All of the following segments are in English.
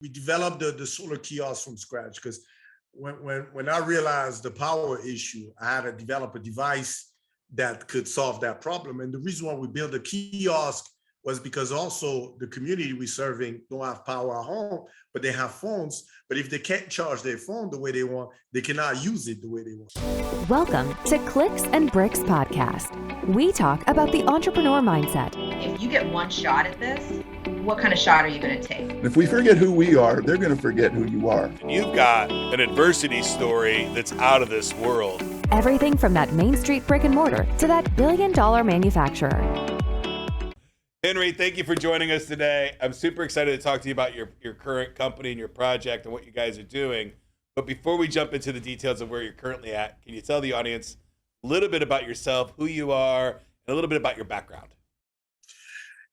We developed the solar kiosk from scratch because when I realized the power issue, I had to develop a device that could solve that problem. And the reason why we built a kiosk was because also the community we're serving don't have power at home, but they have phones. But if they can't charge their phone the way they want, they cannot use it the way they want. Welcome to Clicks and Bricks Podcast. We talk about the entrepreneur mindset. If you get one shot at this, what kind of shot are you going to take? If we forget who we are, they're going to forget who you are. And you've got an adversity story that's out of this world. Everything from that Main Street brick and mortar to that billion-dollar manufacturer. Henri, thank you for joining us today. I'm super excited to talk to you about your current company and your project and what you guys are doing. But before we jump into the details of where you're currently at, can you tell the audience a little bit about yourself, who you are, and a little bit about your background?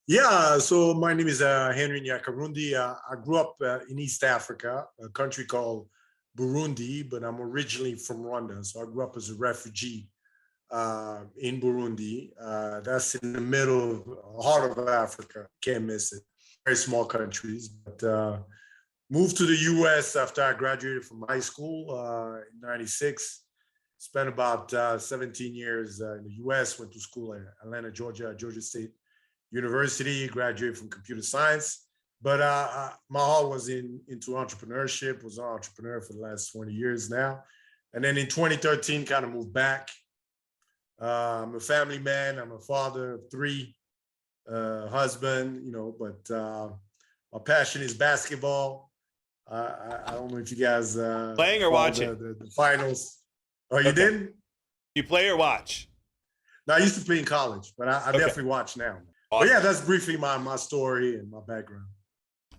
Yeah, so my name is Henri Nyakarundi. I grew up in East Africa, a country called Burundi, but I'm originally from Rwanda. So I grew up as a refugee in Burundi. That's in the middle, heart of Africa. Can't miss it. Very small countries. But moved to the U.S. after I graduated from high school in '96. Spent about 17 years in the U.S. Went to school in Atlanta, Georgia, at Georgia State University. Graduated from computer science. But my heart was into entrepreneurship. Was an entrepreneur for the last 20 years now. And then in 2013, kind of moved back. I'm a family man. I'm a father of three, husband, but my passion is basketball. I don't know if you guys playing or watching the finals. Oh, you didn't? You play or watch? No, I used to play in college, but I definitely watch now. Awesome. But yeah, that's briefly my story and my background.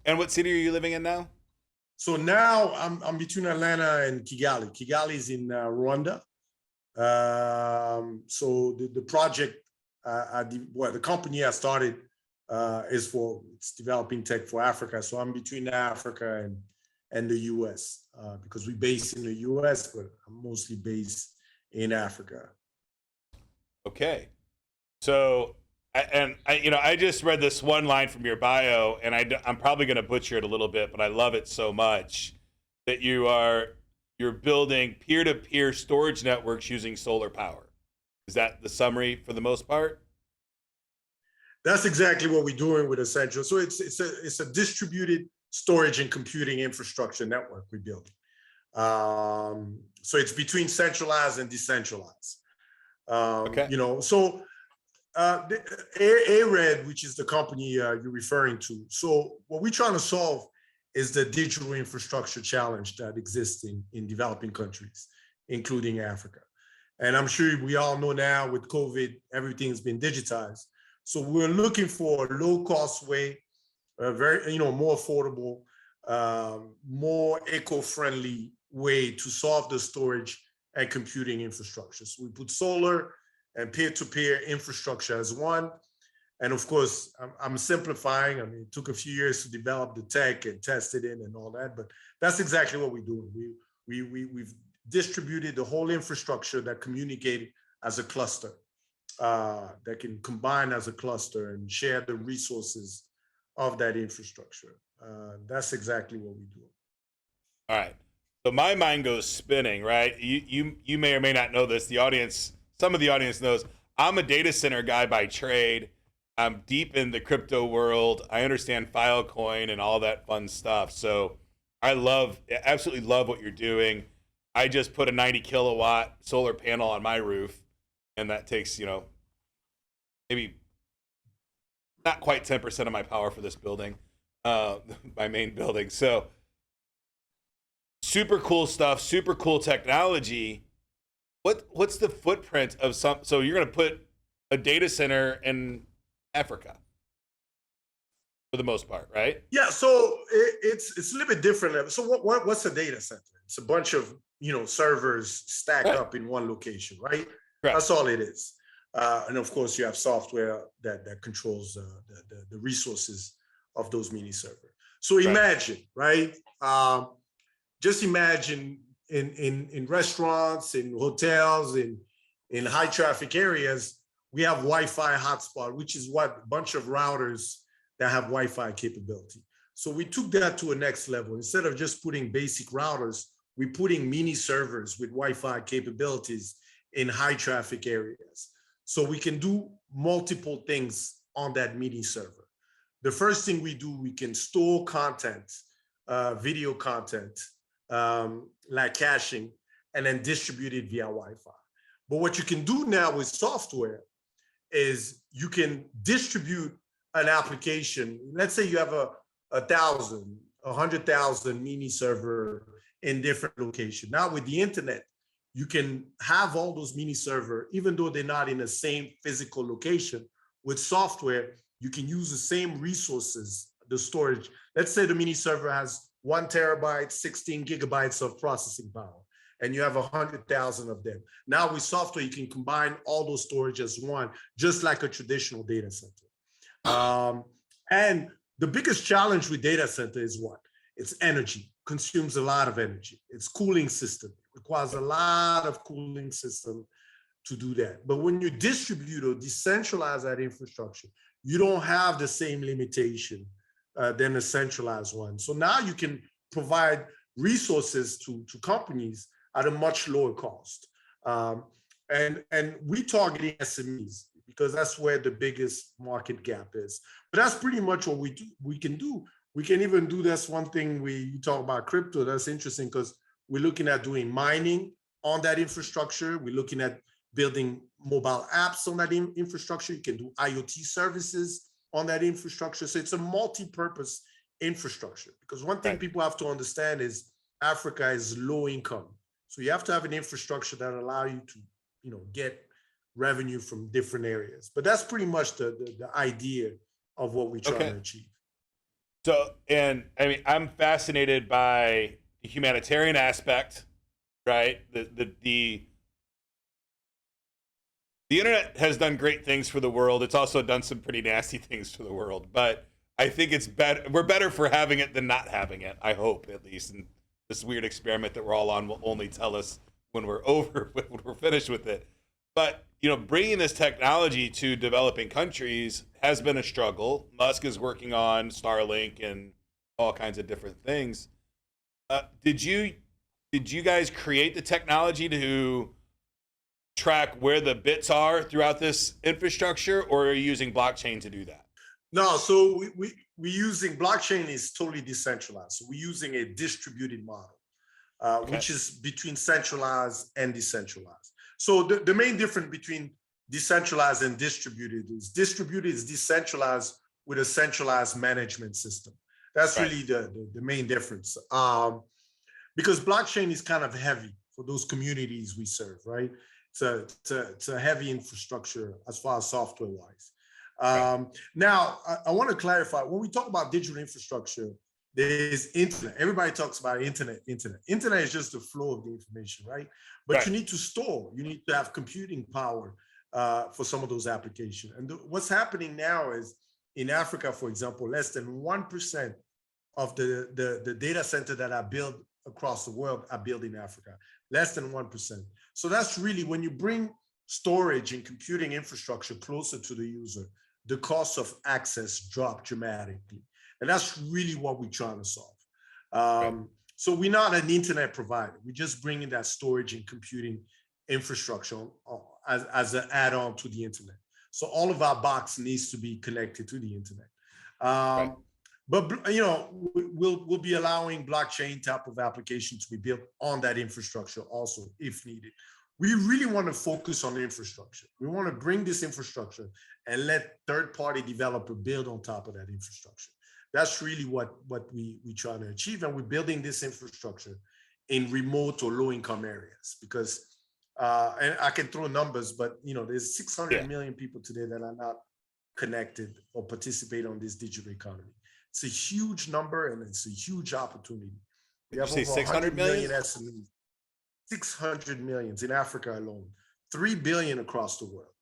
And what city are you living in now? So now I'm between Atlanta and Kigali. Kigali is in Rwanda. So the project, the company I started it's developing tech for Africa. So I'm between Africa and the US because we're based in the US, but I'm mostly based in Africa. Okay. So, I just read this one line from your bio, and I'm probably going to butcher it a little bit, but I love it so much that you're building peer-to-peer storage networks using solar power. Is that the summary for the most part? That's exactly what we're doing with Essential. So it's a distributed storage and computing infrastructure network we're building. So it's between centralized and decentralized. Okay. So ARED, which is the company you're referring to. So what we're trying to solve is the digital infrastructure challenge that exists in developing countries, including Africa. And I'm sure we all know now with COVID, everything's been digitized. So we're looking for a low-cost way, very, more affordable, more eco-friendly way to solve the storage and computing infrastructure. So we put solar and peer-to-peer infrastructure as one. And of course, I'm simplifying. I mean, it took a few years to develop the tech and test it in and all that, but that's exactly what we're doing. We've distributed the whole infrastructure that communicated as a cluster, that can combine as a cluster and share the resources of that infrastructure. That's exactly what we do. All right. So my mind goes spinning, right? You may or may not know this. Some of the audience knows I'm a data center guy by trade. I'm deep in the crypto world. I understand Filecoin and all that fun stuff. So I absolutely love what you're doing. I just put a 90 kilowatt solar panel on my roof, and that takes, maybe not quite 10% of my power for this building, my main building. So super cool stuff, super cool technology. What's the footprint of so you're going to put a data center in Africa for the most part, right? Yeah, so it's a little bit different. So what's a data center? It's a bunch of servers stacked up in one location, right? Correct. That's all it is. And of course, you have software that controls the resources of those mini servers. So imagine, right? Just imagine in restaurants, in hotels, in high traffic areas, we have Wi-Fi hotspot, which is a bunch of routers that have Wi-Fi capability. So we took that to a next level. Instead of just putting basic routers, we're putting mini servers with Wi-Fi capabilities in high traffic areas. So we can do multiple things on that mini server. The first thing we do, we can store content, video content, like caching, and then distribute it via Wi-Fi. But what you can do now with software is you can distribute an application. Let's say you have a 100,000 mini server in different locations. Now with the internet, you can have all those mini server, even though they're not in the same physical location. With software, you can use the same resources, the storage. Let's say the mini server has 1 terabyte, 16 gigabytes of processing power, and you have 100,000 of them. Now with software, you can combine all those storage as one, just like a traditional data center. And the biggest challenge with data center is what? It's energy, consumes a lot of energy. It's cooling system, it requires a lot of cooling system to do that. But when you distribute or decentralize that infrastructure, you don't have the same limitation than a centralized one. So now you can provide resources to companies at a much lower cost. And we targeting SMEs because that's where the biggest market gap is. But that's pretty much what we can do. We can even do this one thing you talk about crypto. That's interesting because we're looking at doing mining on that infrastructure. We're looking at building mobile apps on that infrastructure. You can do IoT services on that infrastructure. So it's a multi-purpose infrastructure because one thing people have to understand is Africa is low income. So you have to have an infrastructure that allow you to, get revenue from different areas. But that's pretty much the idea of what we're trying to achieve. So, and I mean, I'm fascinated by the humanitarian aspect, right? The internet has done great things for the world. It's also done some pretty nasty things for the world. But I think it's better. We're better for having it than not having it. I hope, at least. And this weird experiment that we're all on will only tell us when we're when we're finished with it. But bringing this technology to developing countries has been a struggle. Musk is working on Starlink and all kinds of different things. Did you guys create the technology to track where the bits are throughout this infrastructure, or are you using blockchain to do that? No, so we're using blockchain is totally decentralized. So we're using a distributed model, which is between centralized and decentralized. So the main difference between decentralized and distributed is decentralized with a centralized management system. That's really the main difference. Because blockchain is kind of heavy for those communities we serve, right? It's a heavy infrastructure as far as software wise. Now, I want to clarify, when we talk about digital infrastructure, there's internet. Everybody talks about internet. Internet is just the flow of the information, right? But you need to store. You need to have computing power for some of those applications. And what's happening now is in Africa, for example, less than 1% of the data center that are built across the world are built in Africa. Less than 1%. So that's really when you bring storage and computing infrastructure closer to the user, the cost of access drop dramatically. And that's really what we're trying to solve. So we're not an internet provider. We're just bringing that storage and computing infrastructure as an add-on to the internet. So all of our box needs to be connected to the internet. But we'll be allowing blockchain type of application to be built on that infrastructure also, if needed. We really want to focus on the infrastructure. We want to bring this infrastructure and let third-party developer build on top of that infrastructure. That's really what we try to achieve. And we're building this infrastructure in remote or low-income areas because, and I can throw numbers, but there's 600 million people today that are not connected or participate on this digital economy. It's a huge number and it's a huge opportunity. We have over 600 million SMEs, 600 millions in Africa alone, 3 billion across the world.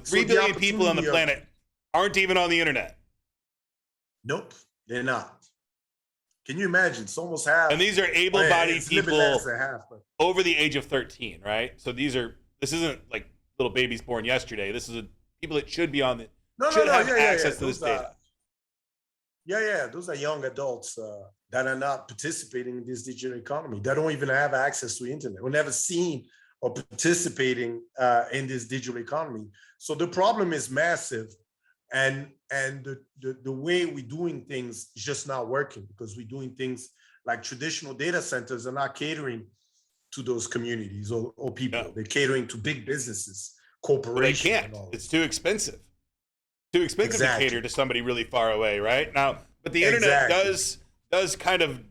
3 billion people on the planet aren't even on the internet. Nope, they're not. Can you imagine? It's almost half. And these are able-bodied people over the age of 13, right? So this isn't like little babies born yesterday. This is people that should be on the have access to this data. Yeah. Those are young adults that are not participating in this digital economy. They don't even have access to internet. We're never seen or participating in this digital economy. So the problem is massive, and the way we're doing things is just not working, because we're doing things like traditional data centers are not catering to those communities or people. No. They're catering to big businesses, Well, they corporations, can't. and all. It's too expensive. Too expensive to Exactly. cater to somebody really far away, right? Now, but the internet does kind of,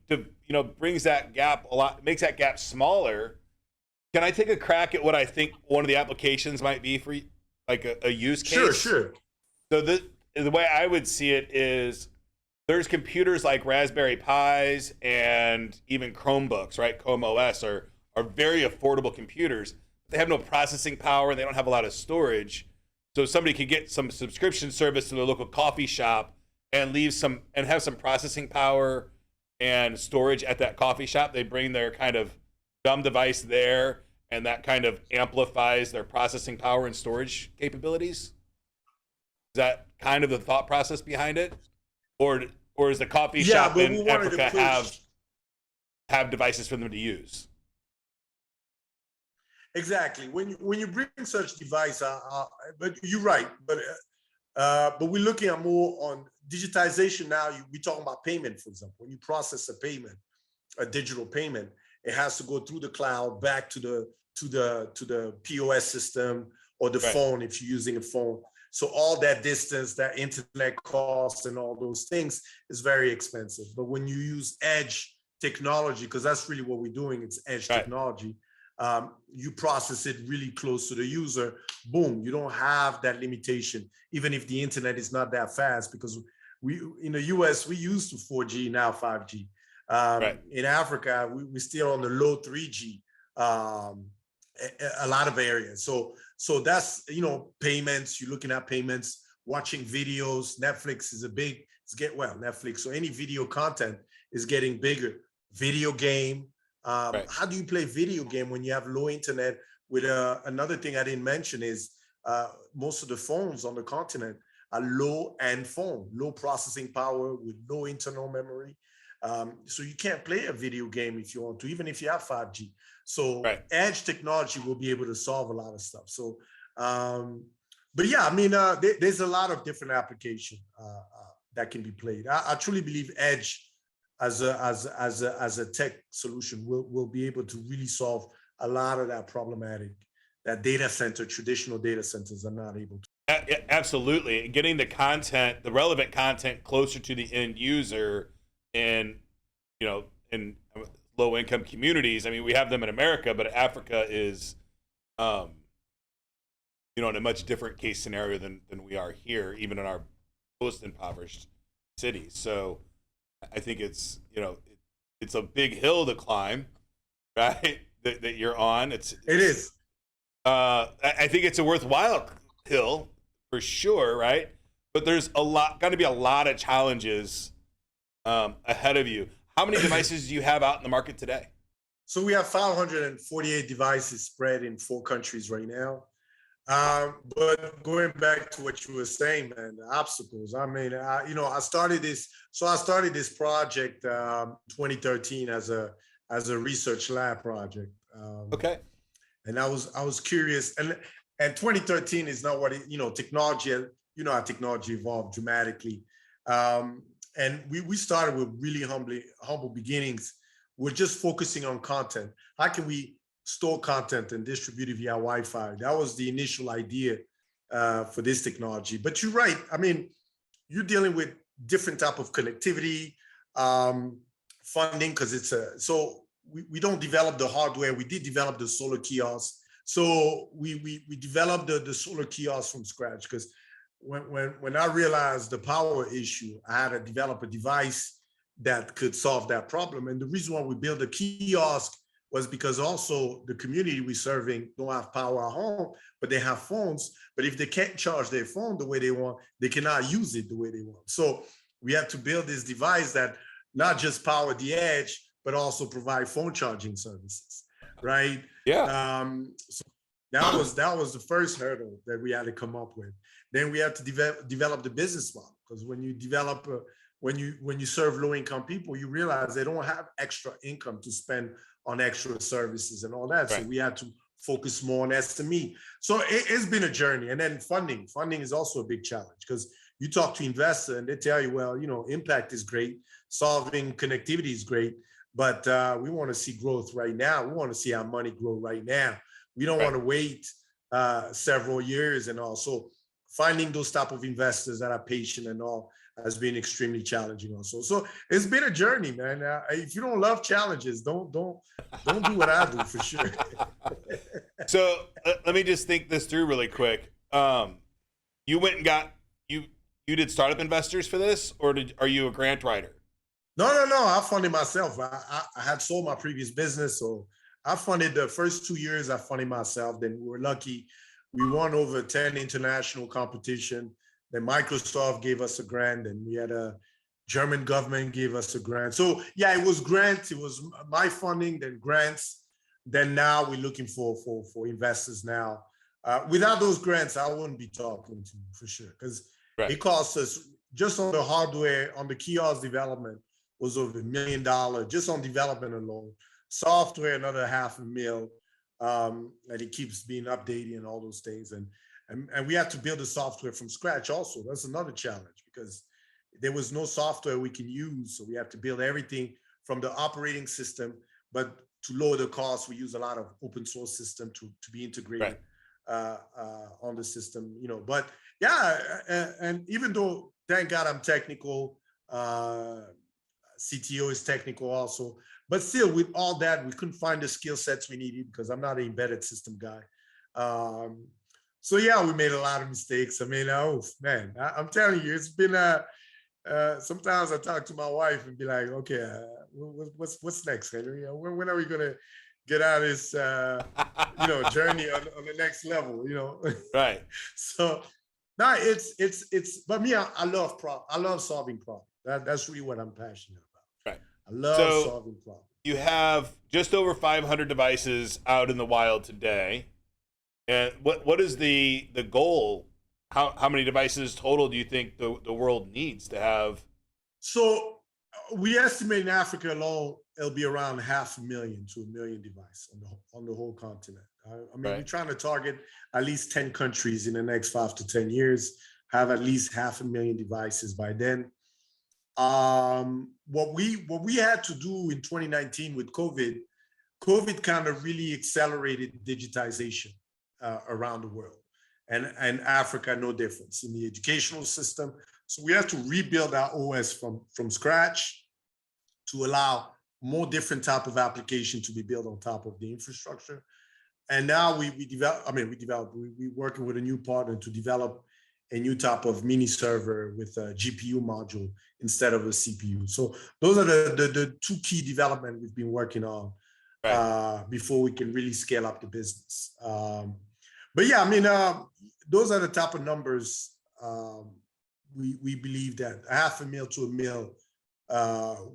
brings that gap a lot, makes that gap smaller. Can I take a crack at what I think one of the applications might be for, like, a use case? Sure. So the way I would see it is, there's computers like Raspberry Pis and even Chromebooks, right? Chrome OS are very affordable computers. They have no processing power. They don't have a lot of storage. So somebody could get some subscription service to their local coffee shop and have some processing power and storage at that coffee shop. They bring their kind of dumb device there, and that kind of amplifies their processing power and storage capabilities. Is that kind of the thought process behind it? Or is the coffee shop in Africa have devices for them to use? Exactly. When you bring such device, but you're right. But we're looking at more on digitization now. We're talking about payment, for example. When you process a payment, a digital payment, it has to go through the cloud back to the POS system or the phone if you're using a phone. So all that distance, that internet cost, and all those things is very expensive. But when you use edge technology, because that's really what we're doing, it's edge technology. You process it really close to the user. Boom, you don't have that limitation, even if the internet is not that fast, because we in the US, we used to 4G, now 5G. In Africa, we're still on the low 3G, a lot of areas. So that's, payments, you're looking at payments, watching videos. Netflix is Netflix. So any video content is getting bigger. Video game. How do you play video game when you have low internet? With another thing I didn't mention is most of the phones on the continent are low-end phone, low processing power with low internal memory. So you can't play a video game if you want to, even if you have 5G. So edge technology will be able to solve a lot of stuff. So, but yeah, I mean, there's a lot of different applications that can be played. I truly believe edge as a tech solution will be able to really solve a lot of that problematic that traditional data centers are not able to. Absolutely. Getting the relevant content closer to the end user in low income communities. I mean, we have them in America, but Africa is, in a much different case scenario than we are here, even in our most impoverished cities. So I think it's a big hill to climb, right? That you're on. It is. I think it's a worthwhile hill for sure, right? But there's got to be a lot of challenges ahead of you. How many devices do you have out in the market today? So we have 548 devices spread in 4 countries right now. But going back to what you were saying, man, the obstacles. I mean, I started this project 2013 as a research lab project. And I was curious, and 2013 is not what technology. How technology evolved dramatically. And we started with really humble beginnings. We're just focusing on content. How can we store content and distribute it via Wi-Fi? That was the initial idea for this technology. But you're right. I mean, you're dealing with different type of connectivity, funding, because so we don't develop the hardware. We did develop the solar kiosk. So we developed the solar kiosk from scratch, because when I realized the power issue, I had to develop a device that could solve that problem. And the reason why we built a kiosk was because also the community we're serving don't have power at home, but they have phones. But if they can't charge their phone the way they want, they cannot use it the way they want. So we had to build this device that not just power the edge, but also provide phone charging services, right? Yeah. So that was the first hurdle that we had to come up with. Then we had to develop the business model, because when you develop when you serve low income people, you realize they don't have extra income to spend on extra services and all that. So Right. we had to focus more on SME. So it's been a journey. And then funding is also a big challenge, because you talk to investors and they tell you, well, impact is great, solving connectivity is great, but we want to see growth right now. We want to see our money grow right now. We don't want to wait several years and all. So finding those type of investors that are patient and all has been extremely challenging also. So it's been a journey, man. If you don't love challenges, don't do what I do, for sure. So let me just think this through really quick. You went and got you did startup investors for this, or are you a grant writer? No. I funded myself. I had sold my previous business, so I funded the first 2 years. I funded myself. Then we were lucky. We won over 10 international competition. Then Microsoft gave us a grant, and we had a German government gave us a grant. So yeah, it was grants. It was my funding, then grants. Then now we're looking for investors now. Without those grants, I wouldn't be talking to you, for sure, because it costs us, just on the hardware, on the kiosk development, was over $1 million just on development alone. Software, another $500,000, and it keeps being updated and all those things. And we have to build the software from scratch also. That's another challenge, because there was no software we can use. So we have to build everything from the operating system, but to lower the cost, we use a lot of open source system to be integrated on the system, but yeah. And even though, thank God, I'm technical, CTO is technical also, but still, with all that, we couldn't find the skill sets we needed, because I'm not an embedded system guy. So yeah, we made a lot of mistakes. I mean, man, I'm telling you, it's been sometimes I talk to my wife and be like, okay, what's next, Henry? When are we gonna get out of this journey on the next level, Right. So no, it's but me, I love solving problems. That's really what I'm passionate about. Right. I love solving problems. You have just over 500 devices out in the wild today. And what is the goal? How many devices total do you think the world needs to have? So we estimate in Africa alone, it'll be around 500,000 to 1 million devices on the whole continent. I mean, we're trying to target at least 10 countries in the next 5 to 10 years, have at least 500,000 devices by then. What we had to do in 2019 with COVID kind of really accelerated digitization around the world, and Africa, no difference in the educational system. So we have to rebuild our OS from scratch to allow more different type of application to be built on top of the infrastructure. And now we're working with a new partner to develop a new type of mini server with a GPU module instead of a CPU. So those are the two key development we've been working on before we can really scale up the business. But yeah, I mean, those are the type of numbers. We believe that 500,000 to 1 million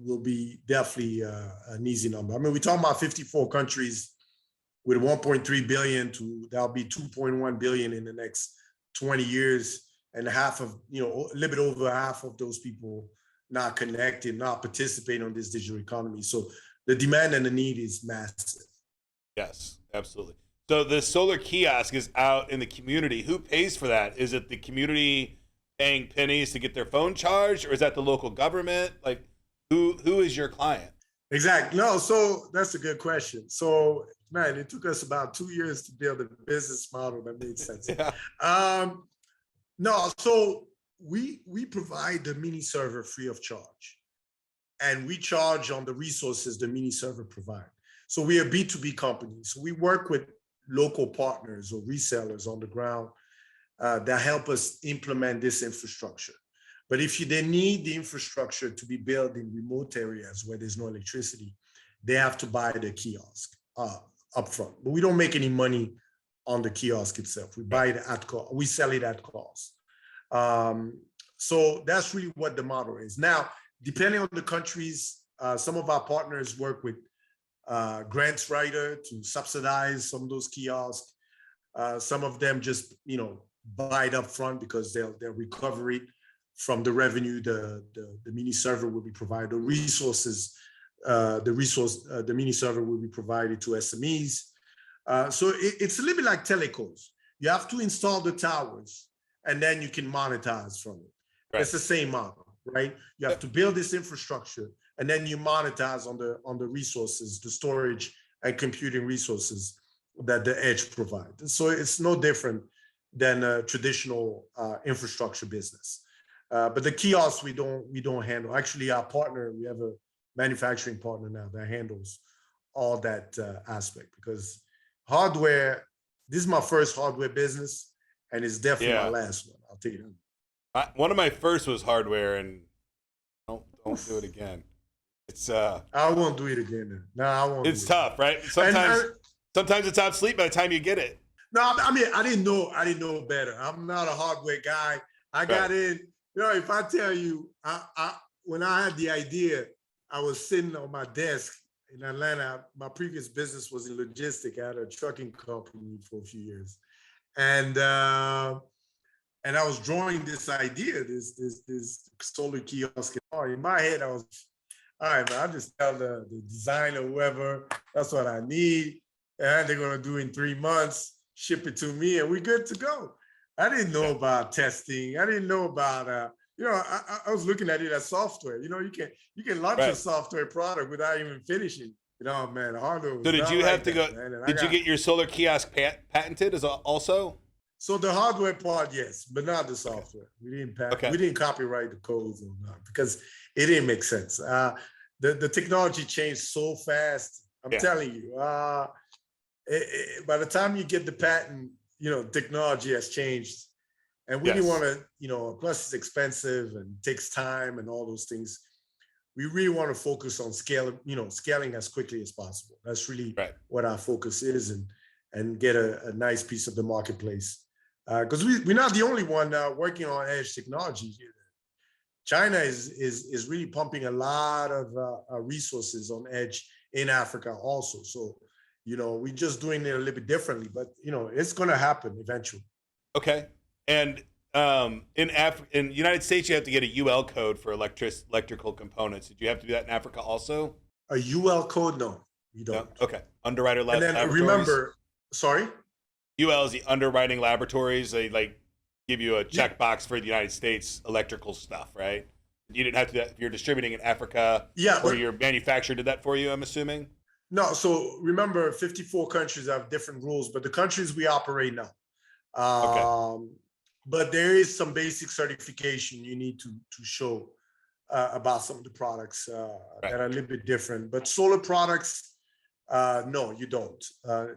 will be definitely an easy number. I mean, we're talking about 54 countries with 1.3 billion that'll be 2.1 billion in the next 20 years, and half of, a little bit over half of those people not connected, not participating on this digital economy. So the demand and the need is massive. Yes, absolutely. So the solar kiosk is out in the community. Who pays for that? Is it the community paying pennies to get their phone charged, or is that the local government? Like, who is your client? Exactly. No, so that's a good question. So, man, it took us about 2 years to build a business model that made sense. No, so we provide the mini server free of charge, and we charge on the resources the mini server provide. So we are a B2B company. So we work with local partners or resellers on the ground that help us implement this infrastructure. But if they need the infrastructure to be built in remote areas where there's no electricity, they have to buy the kiosk upfront. But we don't make any money on the kiosk itself. We buy it at cost. We sell it at cost. So that's really what the model is. Now, depending on the countries, some of our partners work with grants writer to subsidize some of those kiosks. Some of them just, buy it up front because they'll recover it from the revenue, the mini server will be provided. The resources, the mini server will be provided to SMEs. So it's a little bit like telecoms. You have to install the towers, and then you can monetize from it. Right. It's the same model, right? You have to build this infrastructure, and then you monetize on the resources, the storage and computing resources that the edge provides. So it's no different than a traditional infrastructure business. But the kiosks we don't handle. Actually, our partner, we have a manufacturing partner now that handles all that aspect, because hardware, this is my first hardware business, and it's definitely my last one. I'll tell you that. One of my first was hardware, and don't do it again. It's I won't do it again. No, I won't. It's tough, right? Sometimes it's obsolete by the time you get it. No, I mean, I didn't know better. I'm not a hardware guy. I got in. If I tell you, when I had the idea, I was sitting on my desk in Atlanta. My previous business was in logistics. I had a trucking company for a few years, and I was drawing this idea, this solar kiosk. In my head, I was, all right, man, I'll just tell the designer, whoever, that's what I need, and they're gonna do in 3 months, ship it to me, and we're good to go. I didn't know about testing. I didn't know about, I was looking at it as software. You can launch a software product without even finishing. Man, hardware was. So did you have to go? Did you get your solar kiosk patented as also? So the hardware part, yes, but not the software. We didn't patent. We didn't copyright the codes or not, because it didn't make sense. The technology changed so fast. I'm telling you. By the time you get the patent, technology has changed, and we didn't want to, plus it's expensive and takes time and all those things. We really want to focus on scaling as quickly as possible. That's really what our focus is, and get a nice piece of the marketplace. Because we're not the only one working on edge technology here. China is really pumping a lot of resources on edge in Africa also. So, we're just doing it a little bit differently, but it's going to happen eventually. Okay. And in the United States, you have to get a UL code for electrical components. Did you have to do that in Africa also? A UL code? No, you don't. No? Okay. Underwriter lab. And then remember, sorry? UL is the underwriting laboratories. They give you a checkbox for the United States electrical stuff, right? You didn't have to do that if you're distributing in Africa. Or your manufacturer did that for you, I'm assuming? No, so remember, 54 countries have different rules, but the countries we operate now. But there is some basic certification you need to show about some of the products that are a little bit different. But solar products, no, you don't.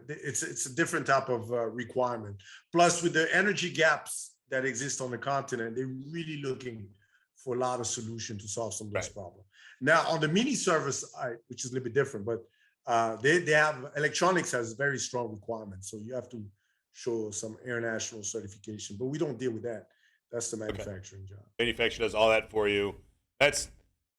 It's a different type of requirement. Plus, with the energy gaps that exist on the continent, they're really looking for a lot of solutions to solve some of those problems. Now, on the mini service, which is a little bit different, but they have, electronics has very strong requirements. So you have to show some international certification, but we don't deal with that. That's the manufacturing job. Manufacturer does all that for you. That's,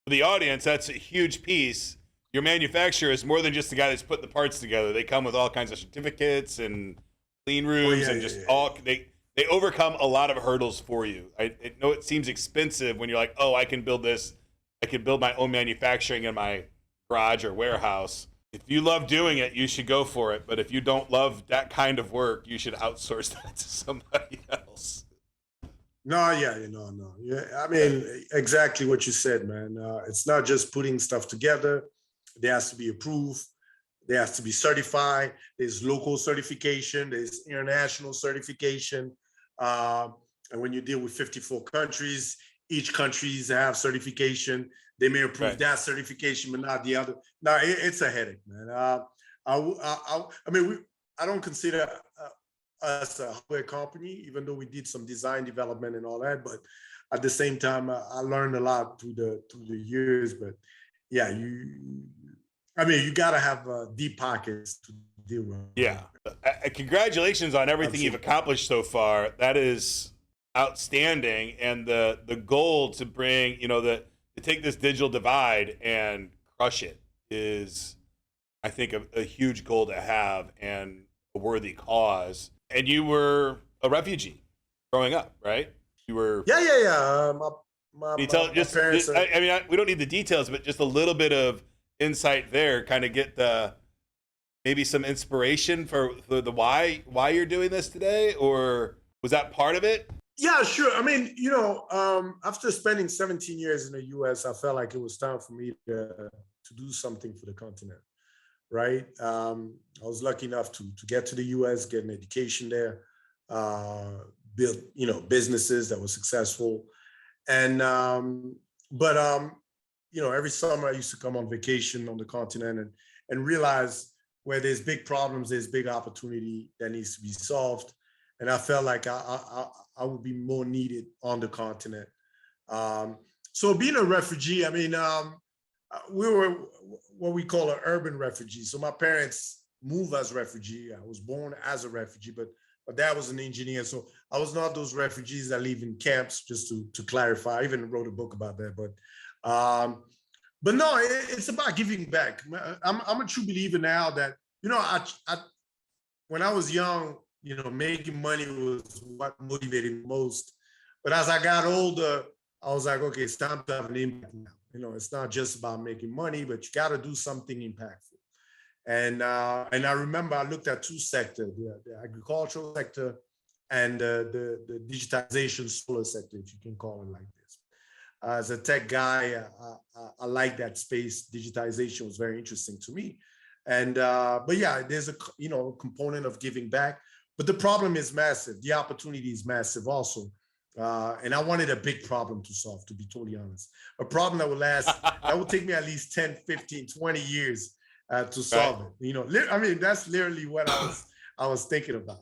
for the audience, that's a huge piece. Your manufacturer is more than just the guy that's putting the parts together. They come with all kinds of certificates and clean rooms they overcome a lot of hurdles for you. I know it seems expensive when you're like, oh, I can build this. I can build my own manufacturing in my garage or warehouse. If you love doing it, you should go for it. But if you don't love that kind of work, you should outsource that to somebody else. No. Yeah, I mean, exactly what you said, man. It's not just putting stuff together. There has to be approved. There has to be certified. There's local certification. There's international certification. And when you deal with 54 countries, each countries have certification. They may approve that certification, but not the other. No, it's a headache, man. I don't consider us a hardware company, even though we did some design development and all that. But at the same time, I learned a lot through the years. But yeah, you got to have deep pockets to deal with. Yeah. Congratulations on everything you've accomplished so far. That is outstanding. And the goal to bring, to take this digital divide and crush it is, I think, a huge goal to have and a worthy cause. And you were a refugee growing up, right? You were. Yeah. Can you tell my just, parents are, I mean, we don't need the details, but just a little bit of insight there, kind of get the maybe some inspiration for the why you're doing this today, or was that part of it? yeah, sure. I mean, after spending 17 years in the US, I felt like it was time for me to do something for the continent, right? I was lucky enough to get to the US, get an education there, build, businesses that were successful. And, every summer I used to come on vacation on the continent and realize where there's big problems, there's big opportunity that needs to be solved. And I felt like I would be more needed on the continent. So being a refugee, I mean, we were what we call an urban refugee. So my parents moved as refugee. I was born as a refugee, but my dad was an engineer. So I was not those refugees that live in camps, just to clarify. I even wrote a book about that. But no, it's about giving back. I'm a true believer now that, when I was young, making money was what motivated me most. But as I got older, I was like, okay, it's time to have an impact now. It's not just about making money, but you got to do something impactful. And I remember I looked at two sectors, the agricultural sector and the digitization solar sector, if you can call it like this. As a tech guy, I like that space. Digitization was very interesting to me. And but yeah, there's a component of giving back. But the problem is massive. The opportunity is massive also. And I wanted a big problem to solve, to be totally honest. A problem that would take me at least 10, 15, 20 years to solve it. I mean, that's literally what I was thinking about,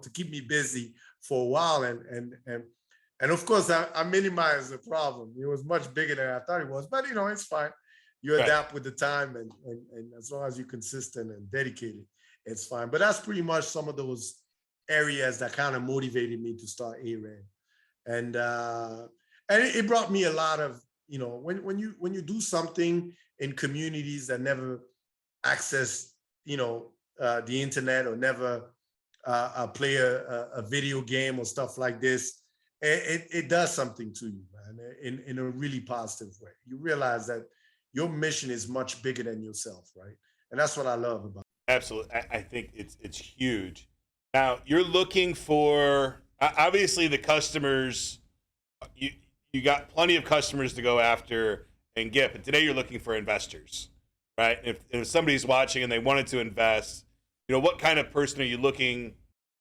to keep me busy for a while. And of course, I minimized the problem. It was much bigger than I thought it was, but it's fine. You adapt with the time, and as long as you're consistent and dedicated, it's fine. But that's pretty much some of those areas that kind of motivated me to start ARED. And it brought me a lot of, when you do something in communities that never access, the internet, or never play a video game or stuff like this, it does something to you, man, in a really positive way. You realize that your mission is much bigger than yourself, right? And that's what I love about it. Absolutely. I think it's huge. Now, you're looking for, obviously, the customers, you got plenty of customers to go after and get, but today you're looking for investors, right? If somebody's watching and they wanted to invest, what kind of person are you looking?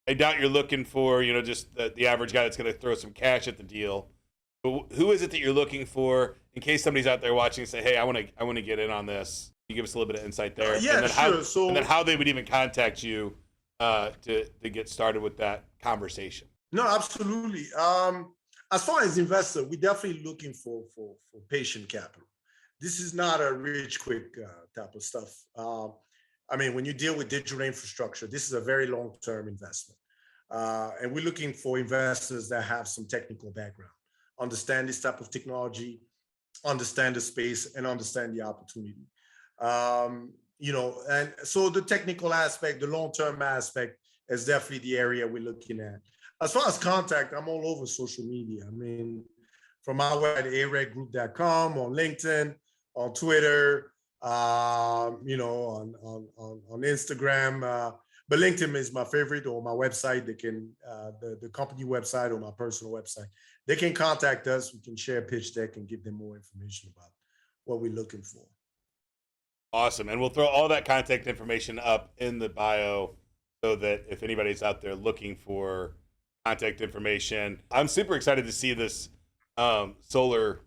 I doubt you're looking for, just the average guy that's going to throw some cash at the deal. But who is it that you're looking for, in case somebody's out there watching and say, hey, I want to get in on this? Can you give us a little bit of insight there? Yeah, and then sure. And then how they would even contact you to get started with that conversation. No, absolutely. As far as investor, we're definitely looking for patient capital. This is not a rich, quick type of stuff. I mean, when you deal with digital infrastructure, this is a very long-term investment. And we're looking for investors that have some technical background, understand this type of technology, understand the space, and understand the opportunity. And so the technical aspect, the long-term aspect is definitely the area we're looking at. As far as contact, I'm all over social media. I mean, from our website, aredgroup.com, on LinkedIn, on Twitter, on Instagram. But LinkedIn is my favorite, or my website. They can, the company website or my personal website. They can contact us. We can share a pitch deck and give them more information about what we're looking for. Awesome. And we'll throw all that contact information up in the bio so that if anybody's out there looking for contact information, I'm super excited to see this solar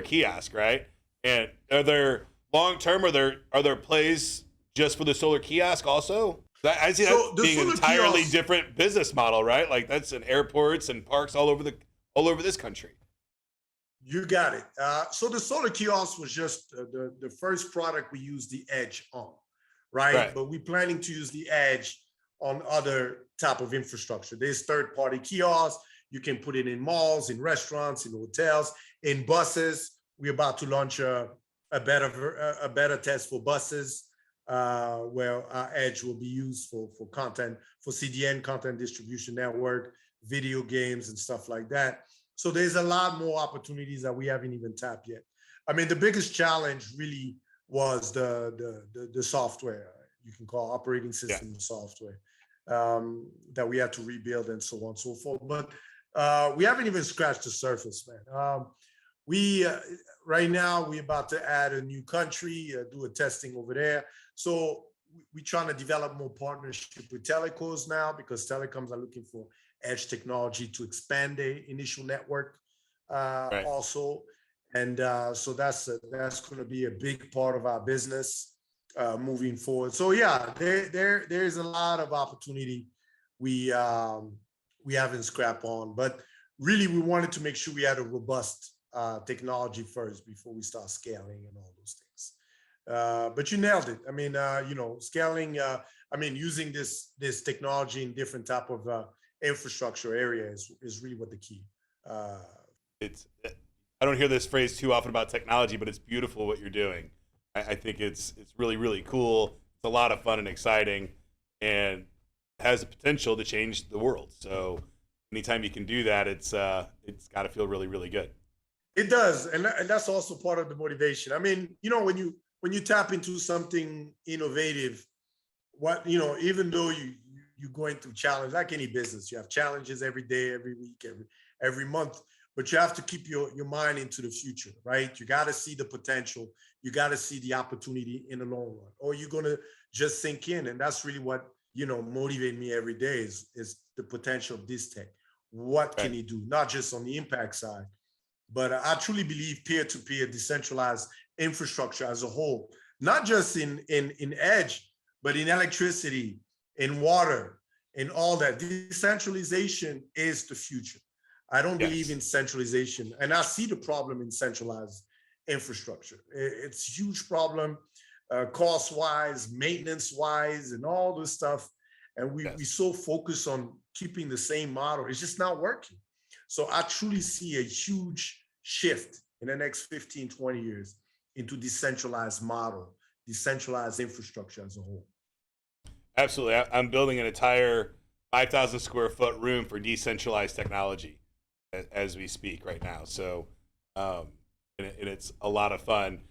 kiosk, right? And are there long-term, are there plays just for the solar kiosk also? I see that being an entirely different business model, right? Like that's in airports and parks all over this country. You got it. So the solar kiosk was just the first product we used the edge on, right? But we're planning to use the edge on other type of infrastructure. There's third-party kiosks. You can put it in malls, in restaurants, in hotels, in buses. We're about to launch a beta test for buses, where our edge will be used for content, for CDN, content distribution network, video games, and stuff like that. So there's a lot more opportunities that we haven't even tapped yet. I mean, the biggest challenge really was the software, you can call operating system software, that we had to rebuild and so on and so forth. But we haven't even scratched the surface, man. We right now we're about to add a new country, do a testing over there. So we're trying to develop more partnership with telecos now, because telecoms are looking for edge technology to expand their initial network also. And so that's going to be a big part of our business moving forward. So yeah, there's a lot of opportunity we haven't scrapped on, but really we wanted to make sure we had a robust technology first before we start scaling and all those things. But you nailed it. I mean, scaling. I mean, using this technology in different type of infrastructure areas is really what the key. I don't hear this phrase too often about technology, but it's beautiful what you're doing. I think it's really, really cool. It's a lot of fun and exciting, and has the potential to change the world. So anytime you can do that, it's got to feel really, really good. It does, and that's also part of the motivation. I mean, when you tap into something innovative, even though you're going through challenge, like any business, you have challenges every day, every week, every month, but you have to keep your mind into the future, right? You got to see the potential. You got to see the opportunity in the long run, or you're going to just sink in. And that's really what, motivate me every day is the potential of this tech. What can it do? Not just on the impact side, but I truly believe peer-to-peer decentralized infrastructure as a whole, not just in edge, but in electricity, in water, in all that. Decentralization is the future. I don't believe in centralization. And I see the problem in centralized infrastructure. It's a huge problem, cost-wise, maintenance-wise, and all this stuff. And we so focus on keeping the same model. It's just not working. So I truly see a huge shift in the next 15, 20 years into decentralized model, decentralized infrastructure as a whole. Absolutely. I'm building an entire 5,000 square foot room for decentralized technology as we speak right now. So, and it's a lot of fun.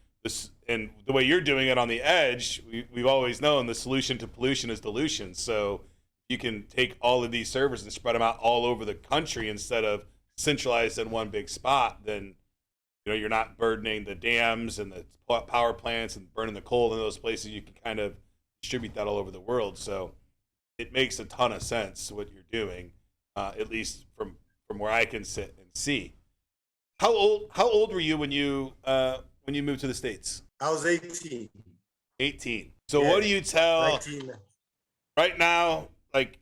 And the way you're doing it on the edge, we've always known the solution to pollution is dilution. So you can take all of these servers and spread them out all over the country instead of centralized in one big spot. Then, you're not burdening the dams and the power plants and burning the coal in those places. You can kind of distribute that all over the world. So it makes a ton of sense what you're doing, at least from where I can sit and see. How old were you when you moved to the States? I was 18. 18. So what do you tell 19. Right now? Like,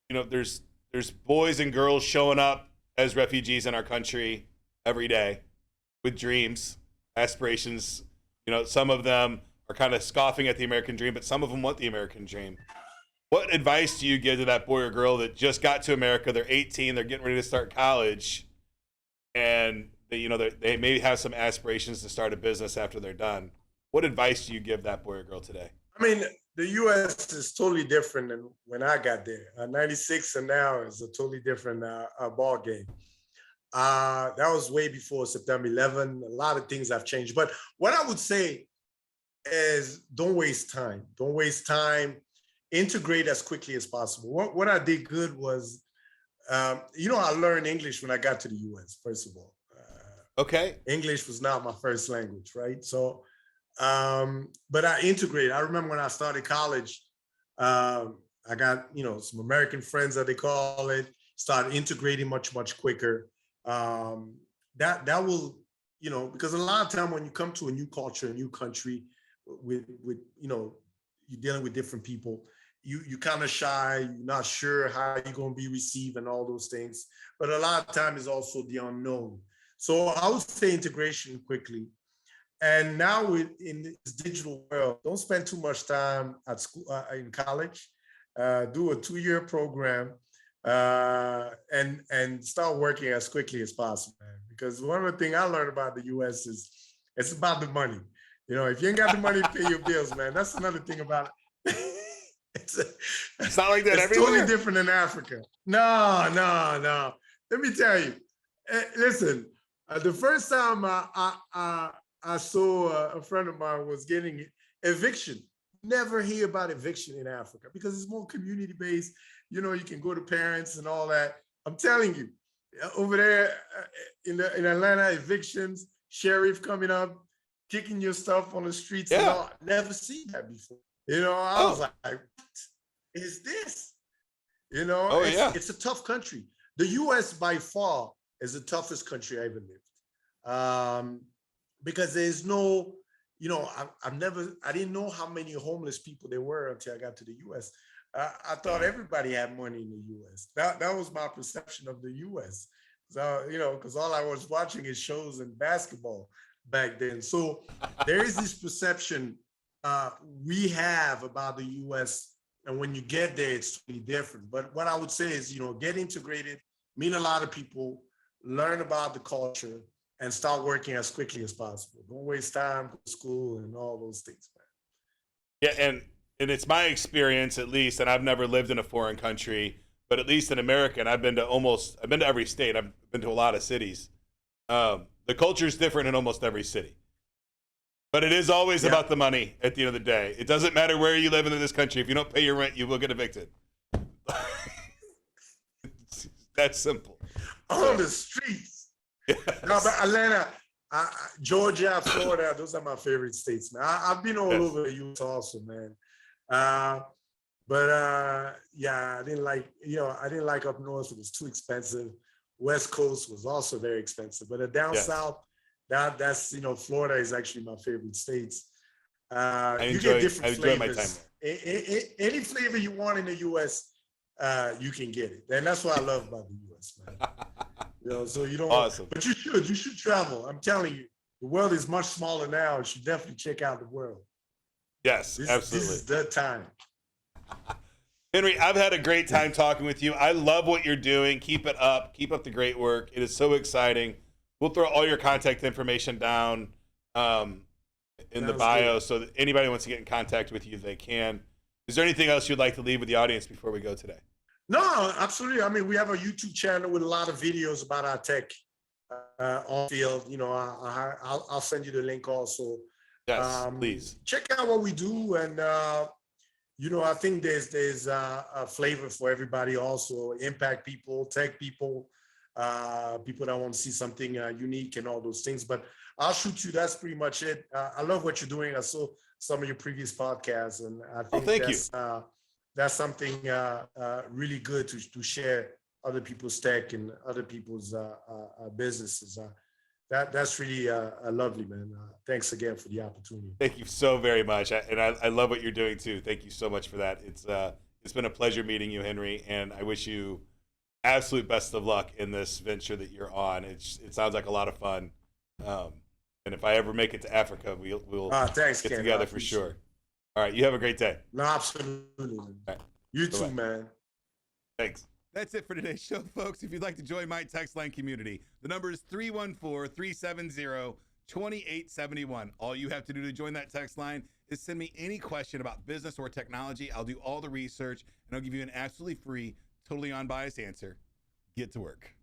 there's boys and girls showing up as refugees in our country every day with dreams, aspirations. Some of them are kind of scoffing at the American dream, but some of them want the American dream. What advice do you give to that boy or girl that just got to America? They're 18, they're getting ready to start college, and they may have some aspirations to start a business after they're done. What advice do you give that boy or girl today? I mean, the U.S. is totally different than when I got there. 96 and now is a totally different ball game. That was way before September 11. A lot of things have changed. But what I would say is don't waste time. Don't waste time. Integrate as quickly as possible. What I did good was, I learned English when I got to the U.S., first of all. Okay. English was not my first language, right? So, but I integrated. I remember when I started college, I got, some American friends that they call it, started integrating much, much quicker. That will, because a lot of time when you come to a new culture, a new country with you're dealing with different people, you kind of shy, you're not sure how you're going to be received and all those things. But a lot of time is also the unknown. So I would say integration quickly. And now in this digital world, don't spend too much time at school, in college. Do a 2-year program and start working as quickly as possible. Man. Because one of the things I learned about the U.S. is it's about the money. If you ain't got the money to pay your bills, man, that's another thing about it. It's not like that it's everywhere. Totally different in Africa. No. Let me tell you, Listen, the first time I saw a friend of mine was getting eviction. Never hear about eviction in Africa because it's more community based. You know, you can go to parents and all that. I'm telling you, over there in Atlanta, evictions, sheriff coming up, kicking your stuff on the streets and Yeah. all. Never seen that before. You know, I was like, what is this? You know, Oh, yeah. it's a tough country. The US by far is the toughest country I ever lived. Because there's no, you know, I didn't know how many homeless people there were until I got to the US. I thought everybody had money in the US. That was my perception of the US. So, you know, because all I was watching is shows and basketball back then. So there is this perception we have about the US. And when you get there, it's totally different. But what I would say is, you know, get integrated, meet a lot of people, learn about the culture, and start working as quickly as possible. Don't waste time, go to school, and all those things, man. Yeah, and it's my experience, at least, and I've never lived in a foreign country, but at least in America, and I've been to every state. I've been to a lot of cities. The culture is different in almost every city. But it is always about the money at the end of the day. It doesn't matter where you live in this country. If you don't pay your rent, you will get evicted. It's that simple. On the streets. Yes. No, but Atlanta, Georgia, Florida, those are my favorite states, man. I've been all over the U.S. also, man. Yeah, I didn't like up north. It was too expensive. West Coast was also very expensive. But down south, that's, you know, Florida is actually my favorite states. You get different flavors. My time there. Any flavor you want in the U.S., you can get it. And that's what I love about the U.S., man. You know, so you don't. Awesome. But you should travel. I'm telling you, the world is much smaller now. You should definitely check out the world. Yes, absolutely. This is the time. Henri, I've had a great time talking with you. I love what you're doing. Keep it up. Keep up the great work. It is so exciting. We'll throw all your contact information down in the bio so that anybody wants to get in contact with you, they can. Is there anything else you'd like to leave with the audience before we go today? No, absolutely. I mean, we have a YouTube channel with a lot of videos about our tech on field. You know, I'll send you the link also. Yes, please. Check out what we do. And, you know, I think there's a flavor for everybody also. Impact people, tech people, people that want to see something unique and all those things. But I'll shoot you. That's pretty much it. I love what you're doing. I saw some of your previous podcasts, and I think that's something really good to share other people's tech and other people's businesses. That's really lovely, man. Thanks again for the opportunity. Thank you so very much. I love what you're doing too. Thank you so much for that. It's been a pleasure meeting you, Henri, and I wish you absolute best of luck in this venture that you're on. It sounds like a lot of fun. And if I ever make it to Africa, we'll get together for sure. All right, you have a great day. No, absolutely. Right. You too, man. Thanks. That's it for today's show, folks. If you'd like to join my text line community, the number is 314-370-2871. All you have to do to join that text line is send me any question about business or technology. I'll do all the research, and I'll give you an absolutely free, totally unbiased answer. Get to work.